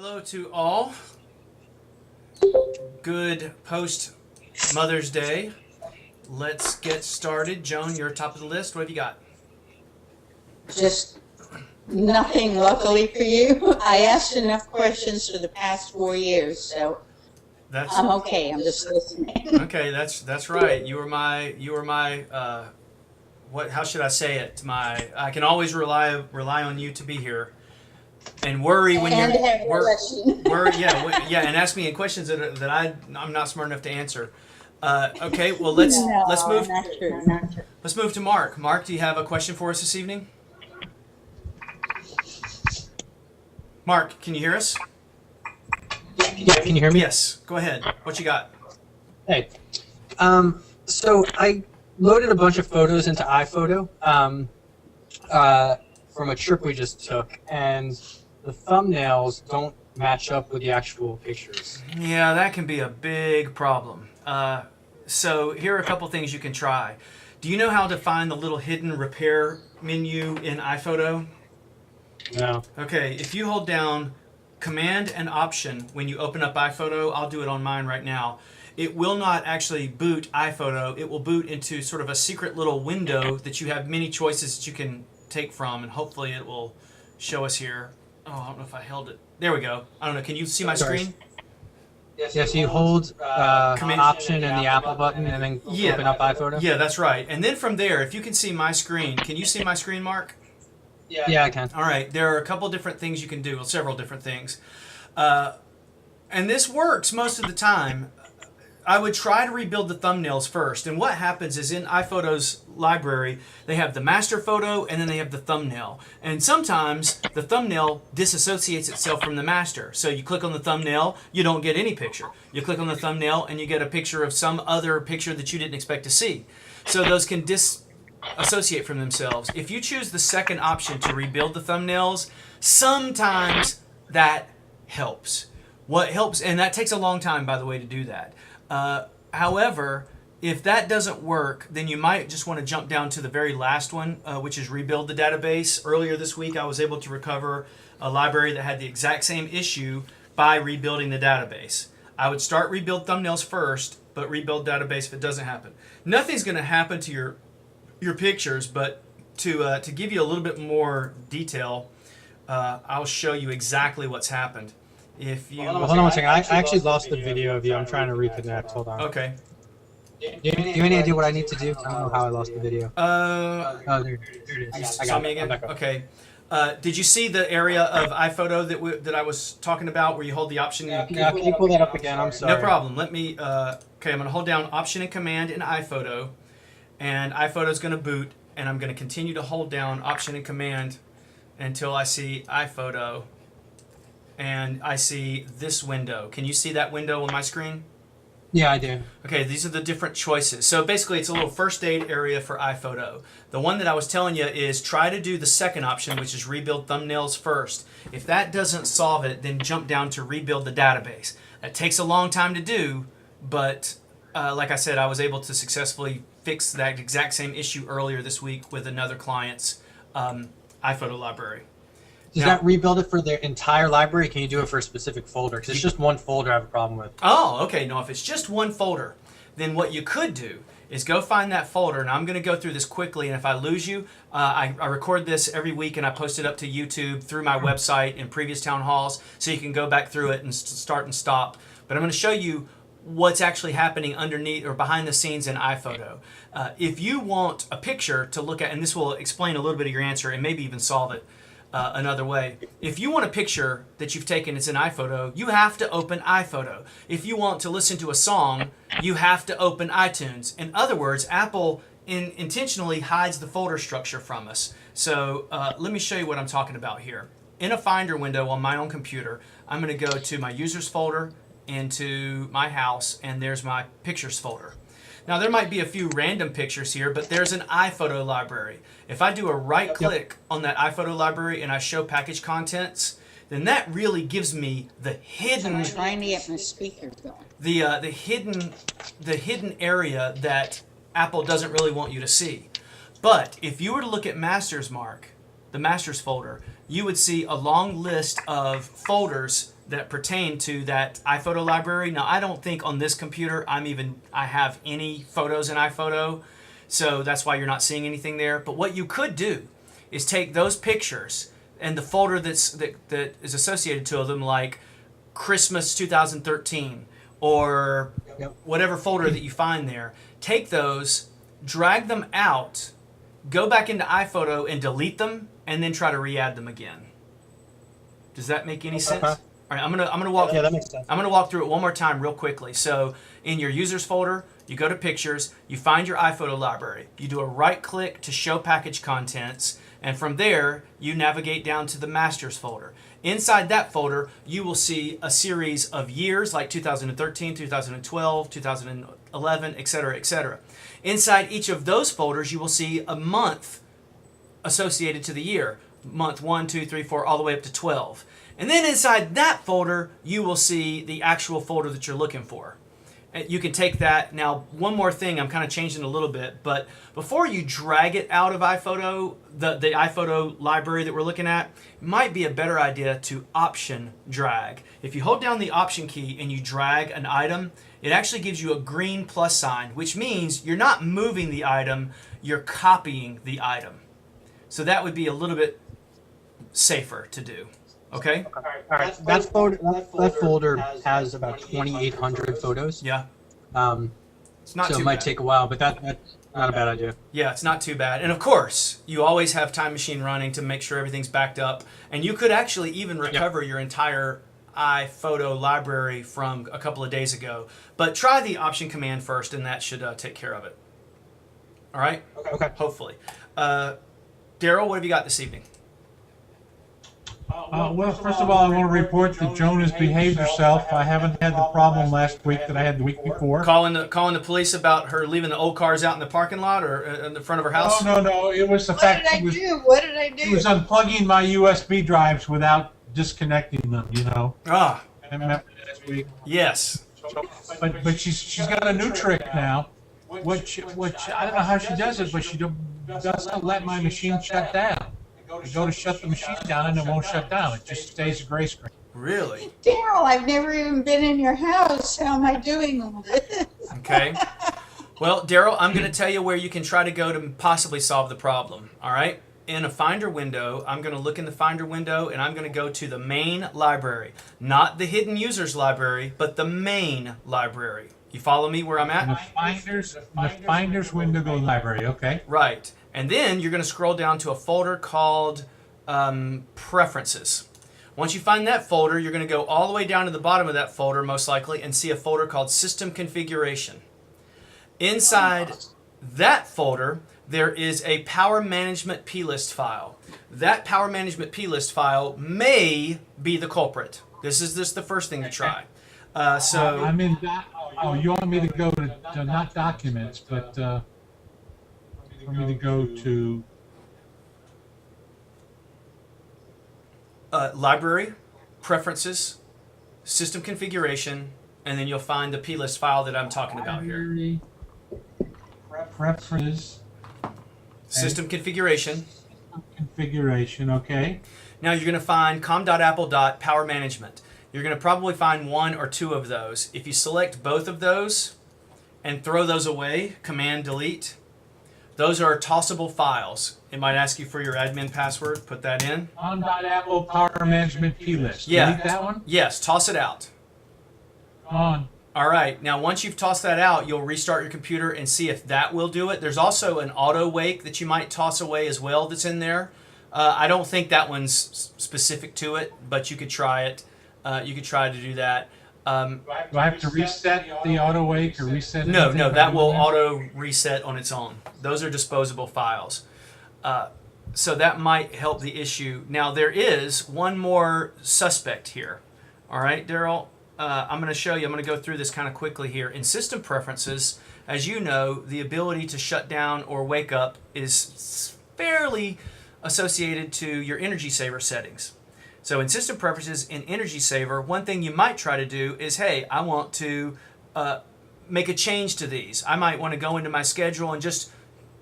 Hello to all. Good post Mother's Day. Let's get started. Joan, you're top of the list. What have you got? Just nothing, luckily for you. I asked enough questions for the past 4 years, so I'm okay. I'm just listening. Okay. That's right. You were my what? How should I say it? I can always rely on you to be here. And worry when And have a you're question. worry, yeah, and ask me questions that I'm not smart enough to answer. Okay, well let's No, move not true. Not true. let's move to Mark. Mark, do you have a question for us this evening? Mark, can you hear us? Yeah, can you hear me? Yes. Go ahead. What you got? Hey. So I loaded a bunch of photos into iPhoto from a trip we just took, and the thumbnails don't match up with the actual pictures. Yeah, that can be a big problem. So here are a couple things you can try. Do you know how to find the little hidden repair menu in iPhoto? No. Okay, if you hold down Command and Option when you open up iPhoto, I'll do it on mine right now. It will not actually boot iPhoto. It will boot into sort of a secret little window that you have many choices that you can take from, and hopefully it will show us here. Oh, I don't know if I held it. There we go. I don't know. Can you see my screen? Yeah, so you hold Option and the Apple button and then open up iPhoto? Yeah, that's right. And then from there, if you can see my screen, can you see my screen, Mark? Yeah, I can. All right, there are a couple different things you can do, well, several different things. And this works most of the time. I would try to rebuild the thumbnails first. And what happens is in iPhoto's library, they have the master photo and then they have the thumbnail. And sometimes the thumbnail disassociates itself from the master. So you click on the thumbnail, you don't get any picture. You click on the thumbnail and you get a picture of some other picture that you didn't expect to see. So those can disassociate from themselves. If you choose the second option to rebuild the thumbnails, sometimes that helps. What helps, and that takes a long time, by the way, to do that. However, if that doesn't work, then you might just want to jump down to the very last one, which is rebuild the database. Earlier this week, I was able to recover a library that had the exact same issue by rebuilding the database. I would start rebuild thumbnails first, but rebuild database if it doesn't happen. Nothing's going to happen to your pictures, but to give you a little bit more detail, I'll show you exactly what's happened. If you Hold on one second. I actually lost the video of you. I'm trying to reconnect. Hold on. Okay. Do you have any idea what I need to do? I don't know how I lost the video. Oh, there it is. I saw got me it. again. I'm back up. Okay. Did you see the area of iPhoto that I was talking about, where you hold the option? Can you pull that up again? I'm sorry. No problem. Let me. Okay, I'm going to hold down Option and Command in iPhoto, and iPhoto is going to boot, and I'm going to continue to hold down Option and Command until I see iPhoto. And I see this window. Can you see that window on my screen? Yeah, I do. Okay, these are the different choices. So basically, it's a little first aid area for iPhoto. The one that I was telling you is try to do the second option, which is rebuild thumbnails first. If that doesn't solve it, then jump down to rebuild the database. That takes a long time to do, but like I said, I was able to successfully fix that exact same issue earlier this week with another client's iPhoto library. Does that rebuild it for the entire library? Can you do it for a specific folder? Because it's just one folder I have a problem with. Oh, okay. No, if it's just one folder, then what you could do is go find that folder. And I'm going to go through this quickly. And if I lose you, I record this every week and I post it up to YouTube through my website in previous town halls, so you can go back through it and start and stop. But I'm going to show you what's actually happening underneath or behind the scenes in iPhoto. If you want a picture to look at, and this will explain a little bit of your answer and maybe even solve it another way. If you want a picture that you've taken that's in iPhoto, you have to open iPhoto. If you want to listen to a song, you have to open iTunes. In other words, Apple intentionally hides the folder structure from us. So let me show you what I'm talking about here. In a Finder window on my own computer, I'm going to go to my Users folder, into my house, and there's my Pictures folder. Now there might be a few random pictures here, but there's an iPhoto library. If I do a right click on that iPhoto library and I show package contents, then that really gives me the hidden. I'm trying to get my speakers going. The hidden area that Apple doesn't really want you to see. But if you were to look at Masters, Mark, the Masters folder, you would see a long list of folders that pertain to that iPhoto library. Now, I don't think on this computer I have any photos in iPhoto, so that's why you're not seeing anything there. But what you could do is take those pictures and the folder that is associated to them, like Christmas 2013 or whatever folder that you find there. Take those, drag them out, go back into iPhoto and delete them, and then try to re-add them again. Does that make any sense? Okay. All right, I'm gonna walk. Yeah, that makes sense. I'm gonna walk through it one more time, real quickly. So, in your users folder, you go to Pictures, you find your iPhoto library. You do a right-click to Show Package Contents, and from there, you navigate down to the Masters folder. Inside that folder, you will see a series of years like 2013, 2012, 2011, etc., etc. Inside each of those folders, you will see a month associated to the year. Month 1, 2, 3, 4, all the way up to 12. And then inside that folder, you will see the actual folder that you're looking for. You can take that. Now, one more thing, I'm kind of changing a little bit, but before you drag it out of iPhoto, the iPhoto library that we're looking at, it might be a better idea to option drag. If you hold down the option key and you drag an item, it actually gives you a green plus sign, which means you're not moving the item, you're copying the item. So that would be a little bit safer to do. Okay? All right. That folder has about 2,800 photos. Yeah. It's not So too it might bad. take a while, but that's not a bad idea. Yeah, it's not too bad. And of course, you always have Time Machine running to make sure everything's backed up. And you could actually even recover your entire iPhoto library from a couple of days ago. But try the option command first, and that should take care of it. All right? Okay. Hopefully. Daryl, what have you got this evening? Well, first of all, I want to report that Joan has behaved herself. I haven't had the problem last week that I had the week before. Calling the police about her leaving the old cars out in the parking lot or in the front of her house? Oh, no. It was the What fact did I she was, do? What did I she was do? unplugging my USB drives without disconnecting them, you know. Ah, I remember last week. yes. But she's got a new trick now, which I don't know how she does it, but she doesn't let my machine shut down. I go to shut the machine down and it won't shut down. It just stays a gray screen. Really? Daryl, I've never even been in your house. How am I doing all this? Okay. Well, Daryl, I'm going to tell you where you can try to go to possibly solve the problem. All right? In a Finder window, I'm going to look in the Finder window and I'm going to go to the main library. Not the hidden users library, but the main library. You follow me where I'm In at? the Finders window, go library, okay? Right. And then you're going to scroll down to a folder called Preferences. Once you find that folder, you're going to go all the way down to the bottom of that folder, most likely, and see a folder called System Configuration. Inside that folder, there is a Power Management plist file. That Power Management plist file may be the culprit. This is the first thing to try. I'm in you want me to go to not documents, but for me to go to Library, Preferences, System Configuration, and then you'll find the plist file that I'm talking about here. library, preferences, System Configuration. configuration, okay? Now you're going to find com.apple.power management. You're going to probably find one or two of those. If you select both of those and throw those away, Command Delete, those are tossable files. It might ask you for your admin password. Put that in. On.apple power management plist. Yeah. Delete that one? Yes, toss it out. On. All right, now once you've tossed that out, you'll restart your computer and see if that will do it. There's also an auto wake that you might toss away as well that's in there. I don't think that one's specific to it, but you could try it. You could try to do that. Do I have to reset the auto wake or reset No, anything that by will doing auto reset on its own. Those are disposable files. So that might help the issue. Now, there is one more suspect here. All right, Daryl, I'm going to show you. I'm going to go through this kind of quickly here. In System Preferences, as you know, the ability to shut down or wake up is fairly associated to your energy saver settings. So in System Preferences, in Energy Saver, one thing you might try to do is, hey, I want to make a change to these. I might want to go into my schedule and just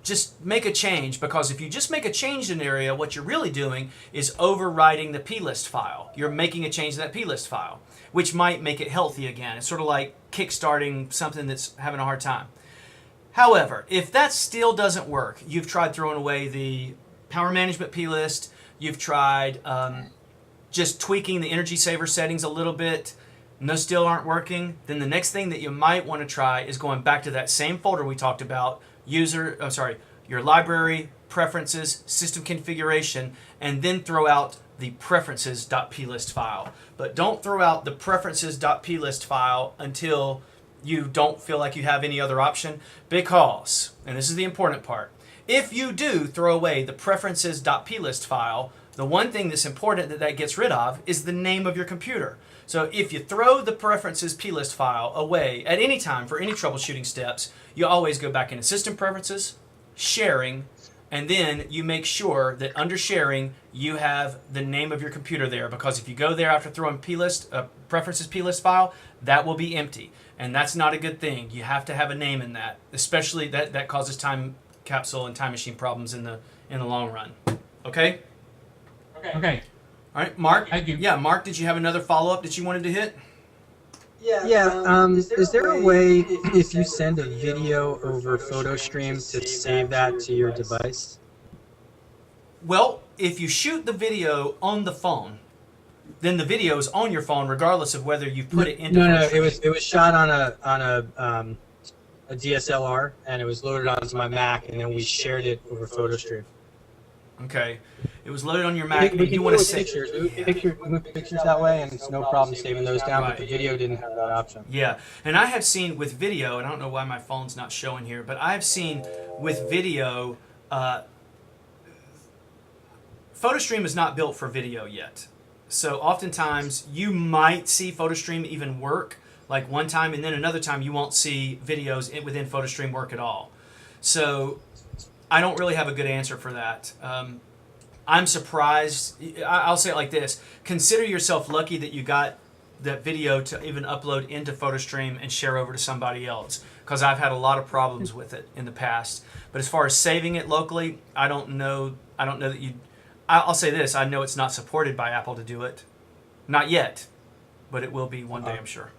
just make a change, because if you just make a change in an area, what you're really doing is overriding the plist file. You're making a change to that plist file, which might make it healthy again. It's sort of like kickstarting something that's having a hard time. However, if that still doesn't work, you've tried throwing away the power management plist, you've tried just tweaking the energy saver settings a little bit, and those still aren't working, then the next thing that you might want to try is going back to that same folder we talked about, your library, preferences, system configuration, and then throw out the preferences.plist file. But don't throw out the preferences.plist file until you don't feel like you have any other option, because, and this is the important part, if you do throw away the preferences.plist file, the one thing that's important that gets rid of is the name of your computer. So if you throw the preferences plist file away at any time for any troubleshooting steps, you always go back into system preferences, sharing, and then you make sure that under sharing you have the name of your computer there, because if you go there after throwing preferences plist file, that will be empty, and that's not a good thing. You have to have a name in that, especially that causes time capsule and time machine problems in the long run. Okay? Okay. All right, Mark. Thank you. Yeah, Mark, did you have another follow-up that you wanted to hit? Is there a way, if you send a video over Photostream, to save that to your device? Well, if you shoot the video on the phone, then the video is on your phone regardless of whether you put it into Photostream. It was shot on a DSLR, and it was loaded onto my Mac, and then we shared it over Photostream. Okay. It was loaded on your Mac, We but can you want to move save pictures. Move pictures that way, and it's no problem saving those down, but the video didn't have that option. Yeah, and I have seen with video, and I don't know why my phone's not showing here, but I've seen with video, Photostream is not built for video yet. So oftentimes you might see Photostream even work like one time, and then another time you won't see videos within Photostream work at all. So I don't really have a good answer for that. I'm surprised. I'll say it like this. Consider yourself lucky that you got that video to even upload into Photostream and share over to somebody else, because I've had a lot of problems with it in the past. But as far as saving it locally, I don't know that you... I'll say this. I know it's not supported by Apple to do it. Not yet. But it will be one day, I'm sure.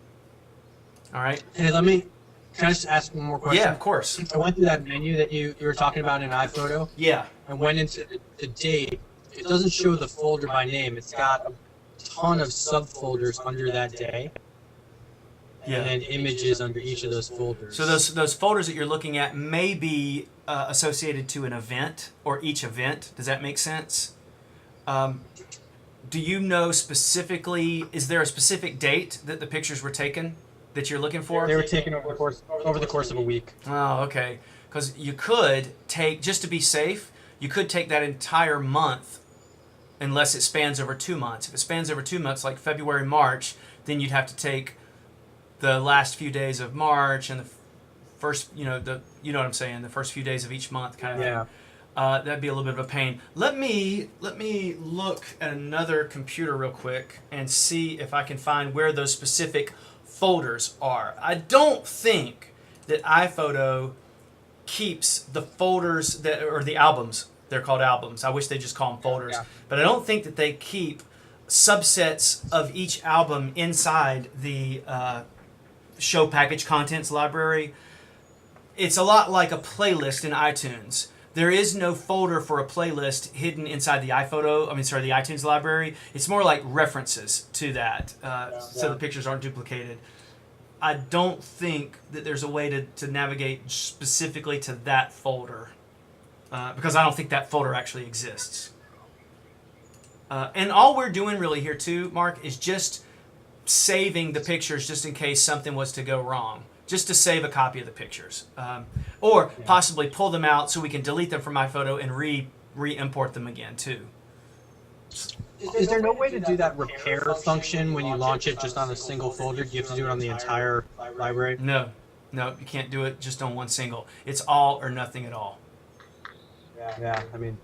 All right? Hey, can I just ask one more question? Yeah, of course. I went through that menu that you were talking about in iPhoto. Yeah. I went into the date. It doesn't show the folder by name. It's got a ton of subfolders under that day. Yeah. And then images under each of those folders. So those folders that you're looking at may be associated to an event or each event. Does that make sense? Do you know specifically, is there a specific date that the pictures were taken that you're looking for? They were taken over the course of a week. Oh, okay. Because you could take, just to be safe, you could take that entire month unless it spans over 2 months. If it spans over 2 months, like February, March, then you'd have to take the last few days of March and the first, you know what I'm saying, the first few days of each month kind of thing. That'd be a little bit of a pain. Let me look at another computer real quick and see if I can find where those specific folders are. I don't think that iPhoto keeps the folders or the albums. They're called albums. I wish they just call them folders. Yeah. But I don't think that they keep subsets of each album inside the show package contents library. It's a lot like a playlist in iTunes. There is no folder for a playlist hidden inside the iTunes library. It's more like references to that, so the pictures aren't duplicated. I don't think that there's a way to navigate specifically to that folder, because I don't think that folder actually exists. And all we're doing really here too, Mark, is just saving the pictures just in case something was to go wrong. Just to save a copy of the pictures, or possibly pull them out so we can delete them from iPhoto and re-import them again too. Is there no way to do that repair function when you launch it just on a single folder? Do you have to do it on the entire library? No, you can't do it just on one single. It's all or nothing at all. Yeah, I mean,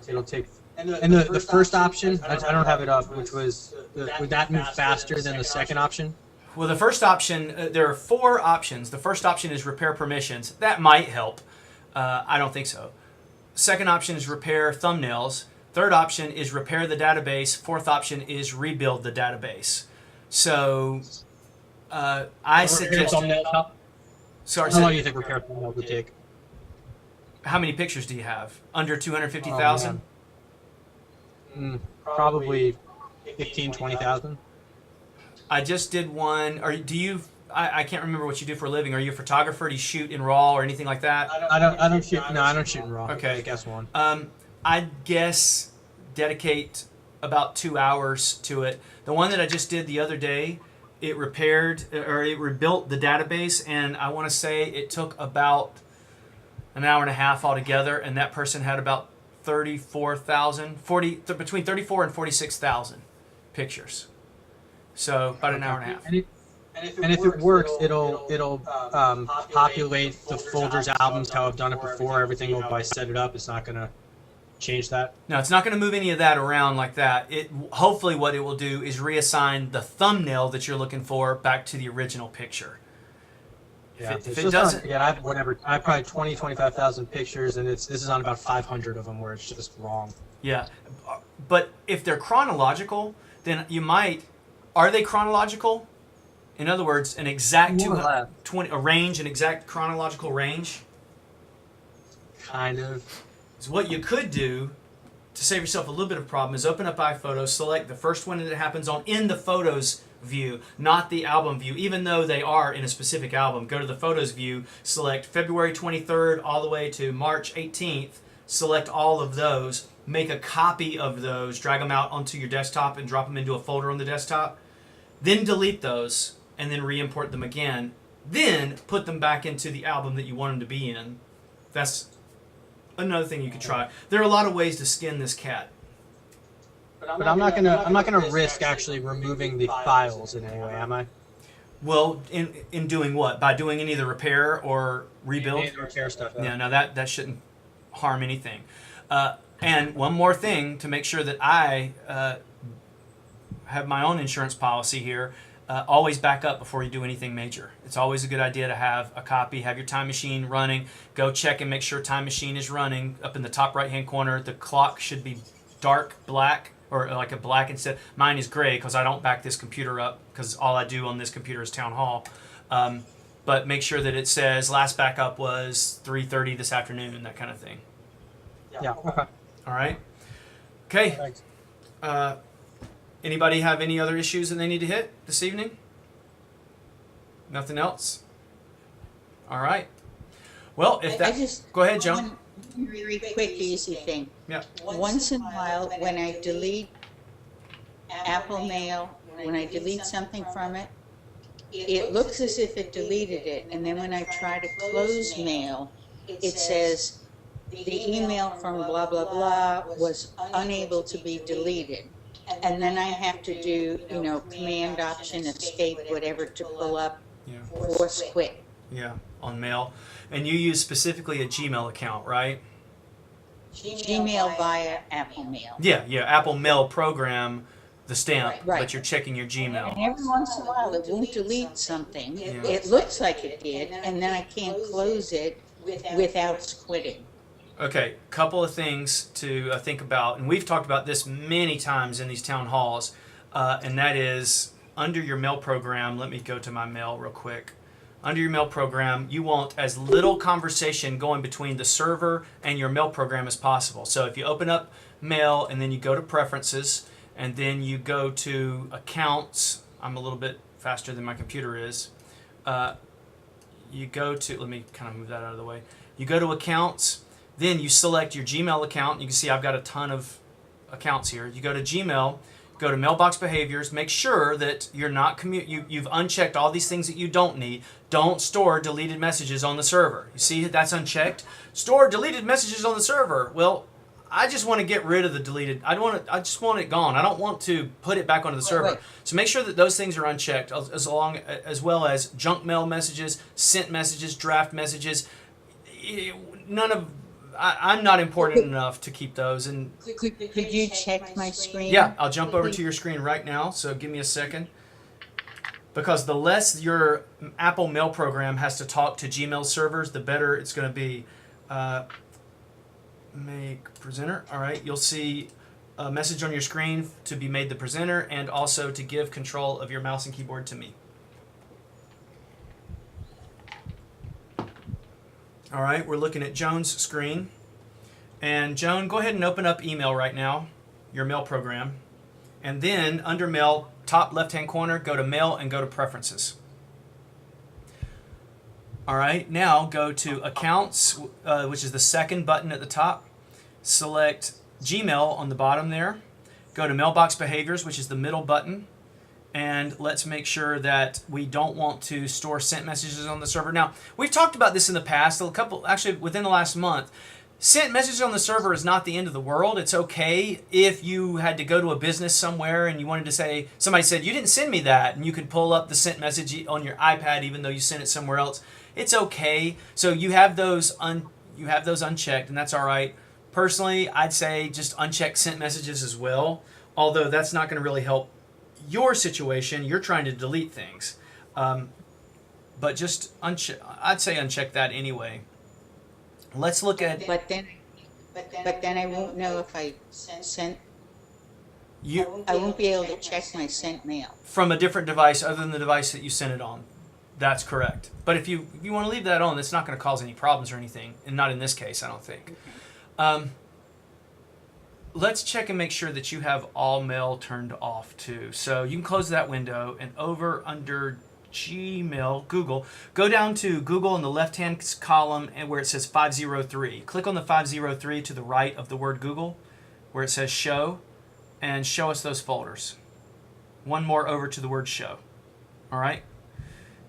it'll take... And the first option, I don't have it up, which was, would that move faster than the second option? Well, the first option, there are 4 options. The first option is repair permissions. That might help. I don't think so. Second option is repair thumbnails. Third option is repair the database. Fourth option is rebuild the database. So I suggest. Sorry, How long do you think repair thumbnail would take? How many pictures do you have? Under 250,000? Probably 15, 20,000. I just did one. Or do you? I can't remember what you do for a living. Are you a photographer? Do you shoot in RAW or anything like that? I don't shoot. No, I don't shoot in RAW. Okay. I guess one. I'd guess dedicate about 2 hours to it. The one that I just did the other day, it rebuilt the database, and I want to say it took about an hour and a half altogether, and that person had about 34,000, between 34 and 46,000 pictures. So about an hour and a half. And if it works, it'll populate the folders, albums, how I've done it before. Everything will by set it up. It's not gonna change that. No, it's not going to move any of that around like that. Hopefully what it will do is reassign the thumbnail that you're looking for back to the original picture. Yeah, If it doesn't, I have whatever. I have probably 20, 25,000 pictures, and this is on about 500 of them where it's just wrong. yeah. But if they're chronological, then you might. Are they chronological? In other words, an exact 20 a range, an exact chronological range. Kind of. So what you could do to save yourself a little bit of problem is open up iPhotos, select the first one that it happens on in the Photos view, not the album view, even though they are in a specific album. Go to the Photos view, select February 23rd all the way to March 18th, select all of those, make a copy of those, drag them out onto your desktop and drop them into a folder on the desktop, then delete those and then re-import them again, then put them back into the album that you want them to be in. That's another thing you could try. There are a lot of ways to skin this cat. But I'm not gonna risk actually removing the files in any way, am I? Well, in doing what? By doing any of the repair or rebuild? Any of the repair stuff. Yeah, no, that shouldn't harm anything. And one more thing to make sure that I have my own insurance policy here. Always back up before you do anything major. It's always a good idea to have a copy, have your time machine running. Go check and make sure time machine is running. Up in the top right-hand corner, the clock should be dark black, or like a black instead. Mine is gray because I don't back this computer up because all I do on this computer is Town Hall. But make sure that it says last backup was 3:30 this afternoon, that kind of thing. Yeah. Okay. All right. Okay. Thanks. Anybody have any other issues that they need to hit this evening? Nothing else? All right. Well, if that... Go ahead, Joan. One very quick, easy thing. Yeah. Once in a while, when I delete Apple Mail, when I delete something from it, it looks as if it deleted it. And then when I try to close mail, it says the email from blah, blah, blah was unable to be deleted. And then I have to do, Command, Option, Escape, whatever to pull up Force Quit. Yeah, on mail. And you use specifically a Gmail account, right? Gmail via Apple Mail. Yeah, Apple Mail program, the stamp, Right. but you're checking your And Gmail. every once in a while, it won't delete something. Yeah. It looks like it did, and then I can't close it without quitting. Okay, couple of things to think about, and we've talked about this many times in these town halls, and that is under your mail program. Let me go to my mail real quick. Under your mail program, you want as little conversation going between the server and your mail program as possible. So if you open up mail and then you go to preferences and then you go to accounts, I'm a little bit faster than my computer is. You go to, let me kind of move that out of the way. You go to accounts. Then you select your Gmail account. You can see I've got a ton of accounts here. You go to Gmail, go to mailbox behaviors. Make sure that you're not you've unchecked all these things that you don't need. Don't store deleted messages on the server. You see that's unchecked. Store deleted messages on the server. Well, I just want to get rid of the deleted. I just want it gone. I don't want to put it back onto the server. Right. So make sure that those things are unchecked, as well as junk mail messages, sent messages, draft messages. I'm not important enough to keep those. And Could you check my screen? yeah, I'll jump over to your screen right now. So give me a second. Because the less your Apple Mail program has to talk to Gmail servers, the better it's going to be. Make presenter. All right, you'll see a message on your screen to be made the presenter and also to give control of your mouse and keyboard to me. All right, we're looking at Joan's screen. And Joan, go ahead and open up email right now, your mail program. And then under mail, top left-hand corner, go to mail and go to preferences. All right, now go to accounts, which is the second button at the top. Select Gmail on the bottom there. Go to mailbox behaviors, which is the middle button. And let's make sure that we don't want to store sent messages on the server. Now, we've talked about this in the past, actually within the last month. Sent messages on the server is not the end of the world. It's okay if you had to go to a business somewhere and you wanted to say, somebody said, you didn't send me that, and you could pull up the sent message on your iPad even though you sent it somewhere else. It's okay. So you have those unchecked, and that's all right. Personally, I'd say just uncheck sent messages as well, although that's not going to really help your situation. You're trying to delete things. But just I'd say uncheck that anyway. Let's look at... But then I won't know if I sent... I won't be able to check my sent mail. From a different device other than the device that you sent it on. That's correct. But if you want to leave that on, it's not going to cause any problems or anything. And not in this case, I don't think. Let's check and make sure that you have all mail turned off too. So you can close that window and over under Gmail, Google, go down to Google in the left-hand column and where it says 503. Click on the 503 to the right of the word Google where it says show, and show us those folders. One more over to the word show. All right.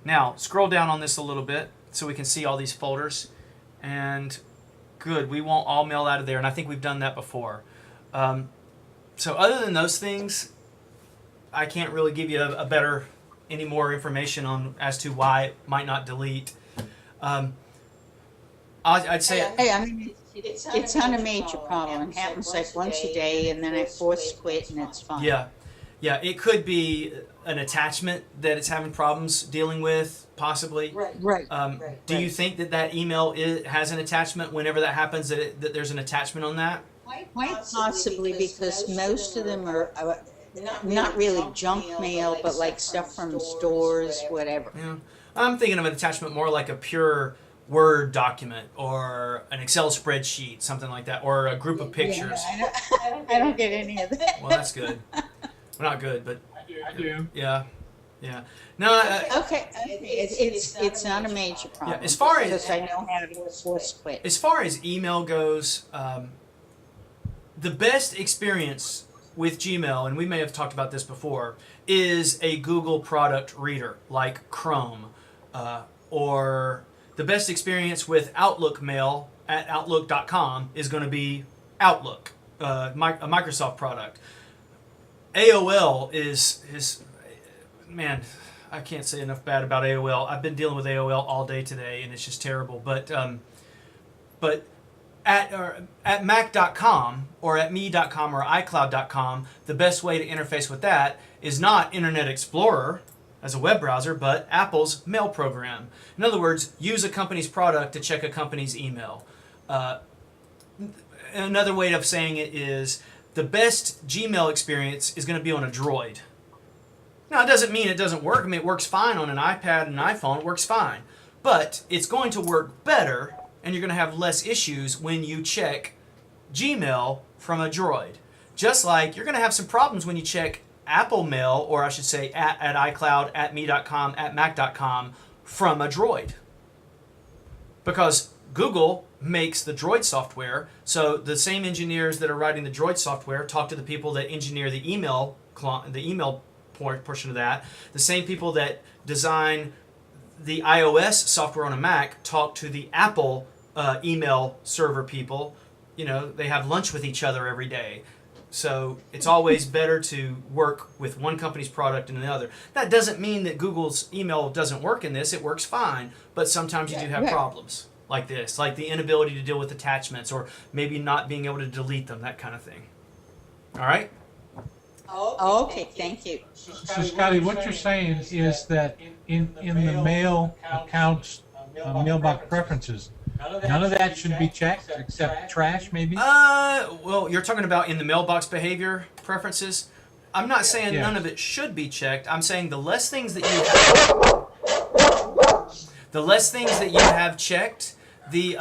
Now scroll down on this a little bit so we can see all these folders. And good, we won't all mail out of there, and I think we've done that before. So other than those things, I can't really give you any more information on as to why it might not delete. I'd say... Hey, I mean, it's not a major problem. It happens like once a day, and then I force quit, and it's fine. Yeah, it could be an attachment that it's having problems dealing with, possibly. Right. Do you think that email has an attachment whenever that happens, that there's an attachment on that? Quite possibly, because most of them are not really junk mail, but like stuff from stores, whatever. Yeah. I'm thinking of an attachment more like a pure Word document or an Excel spreadsheet, something like that, or a group of pictures. Yeah, I don't get any of that. Well, that's good. Well, not good, but I do. yeah. No. Okay. It's not a major problem. Yeah, as far as... because I know how to force quit. As far as email goes, the best experience with Gmail, and we may have talked about this before, is a Google product reader like Chrome, or the best experience with Outlook mail at Outlook.com is going to be Outlook, a Microsoft product. AOL is man, I can't say enough bad about AOL. I've been dealing with AOL all day today, and it's just terrible. But at Mac.com or at me.com or iCloud.com, the best way to interface with that is not Internet Explorer as a web browser, but Apple's mail program. In other words, use a company's product to check a company's email. Another way of saying it is the best Gmail experience is going to be on a Droid. Now, it doesn't mean it doesn't work. I mean, it works fine on an iPad and an iPhone. It works fine. But it's going to work better, and you're going to have less issues when you check Gmail from a Droid. Just like you're going to have some problems when you check Apple Mail, or I should say at iCloud, at me.com, at Mac.com from a Droid. Because Google makes the Droid software, so the same engineers that are writing the Droid software talk to the people that engineer the email portion of that. The same people that design the iOS software on a Mac talk to the Apple email server people. You know, they have lunch with each other every day. So it's always better to work with one company's product and another. That doesn't mean that Google's email doesn't work in this. It works fine, but sometimes you do have problems like this, like the inability to deal with attachments or maybe not being able to delete them, that kind of thing. All right? Oh, okay, thank you. So Scotty, what you're saying is that in the mail accounts, mailbox preferences, None of that should be checked except trash, maybe? Well, you're talking about in the mailbox behavior preferences. I'm not saying Yes. none of it should be checked. I'm saying the less things that you have checked, the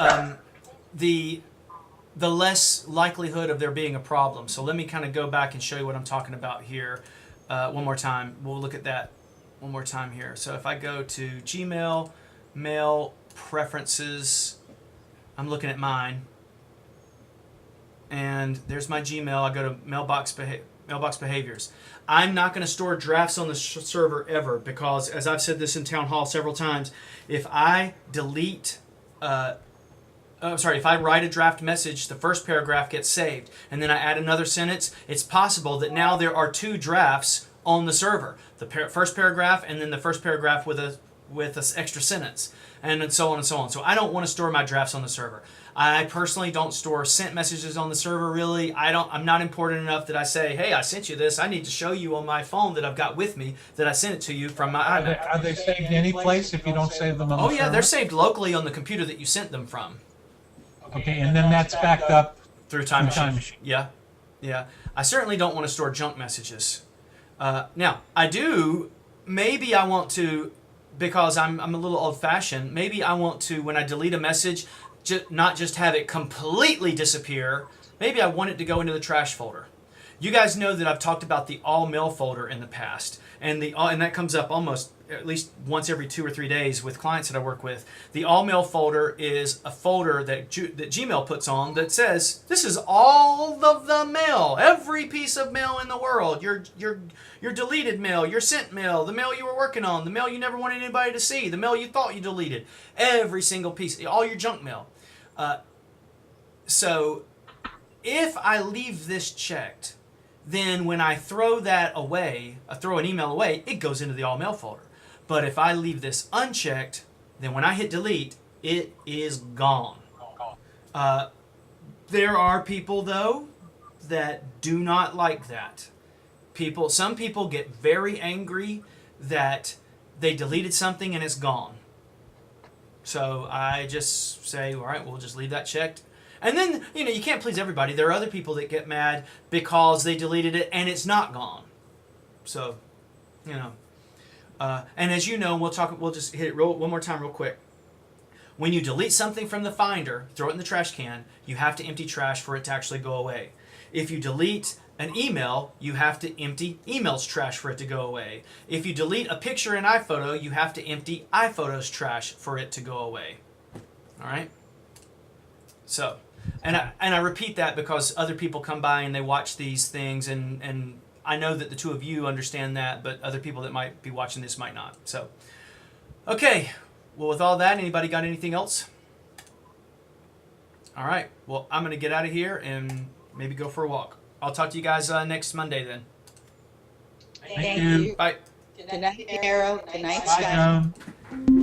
less likelihood of there being a problem. So let me kind of go back and show you what I'm talking about here. One more time. We'll look at that one more time here. So if I go to Gmail, mail preferences, I'm looking at mine, and there's my Gmail. I go to mailbox behaviors. I'm not going to store drafts on the server ever because, as I've said this in town hall several times, if I delete, if I write a draft message, the first paragraph gets saved, and then I add another sentence, it's possible that now there are 2 drafts on the server: the first paragraph and then the first paragraph with an extra sentence, and so on and so on. So I don't want to store my drafts on the server. I personally don't store sent messages on the server, really. I'm not important enough that I say, hey, I sent you this. I need to show you on my phone that I've got with me that I sent it to you from my iMac. Are they saved any place if you don't save them on the Oh, yeah, server? they're saved locally on the computer that you sent them from. Okay, and then that's backed up Through Time through Time Machine. Machine. Yeah, yeah. I certainly don't want to store junk messages. Now, I do, maybe I want to, because I'm a little old-fashioned, maybe I want to, when I delete a message, not just have it completely disappear. Maybe I want it to go into the trash folder. You guys know that I've talked about the all mail folder in the past, and that comes up almost at least once every 2 or 3 days with clients that I work with. The all mail folder is a folder that Gmail puts on that says this is all of the mail, every piece of mail in the world, your deleted mail, your sent mail, the mail you were working on, the mail you never wanted anybody to see, the mail you thought you deleted, every single piece, all your junk mail. So if I leave this checked, then when I throw that away, I throw an email away, it goes into the all mail folder. But if I leave this unchecked, then when I hit delete, it is gone. There are people, though, that do not like that. Some people get very angry that they deleted something and it's gone. So I just say, all right, we'll just leave that checked. And then, you can't please everybody. There are other people that get mad because they deleted it and it's not gone. So, and as you know, we'll just hit it one more time real quick. When you delete something from the Finder, throw it in the trash can, you have to empty trash for it to actually go away. If you delete an email, you have to empty email's trash for it to go away. If you delete a picture in iPhoto, you have to empty iPhoto's trash for it to go away. All right? So, and I repeat that because other people come by and they watch these things, and I know that the two of you understand that, but other people that might be watching this might not. So, okay. Well, with all that, anybody got anything else? All right. Well, I'm going to get out of here and maybe go for a walk. I'll talk to you guys next Monday then. Thank you. Bye. Good night, Darrow. Good night, Bye, Scotty. Joan.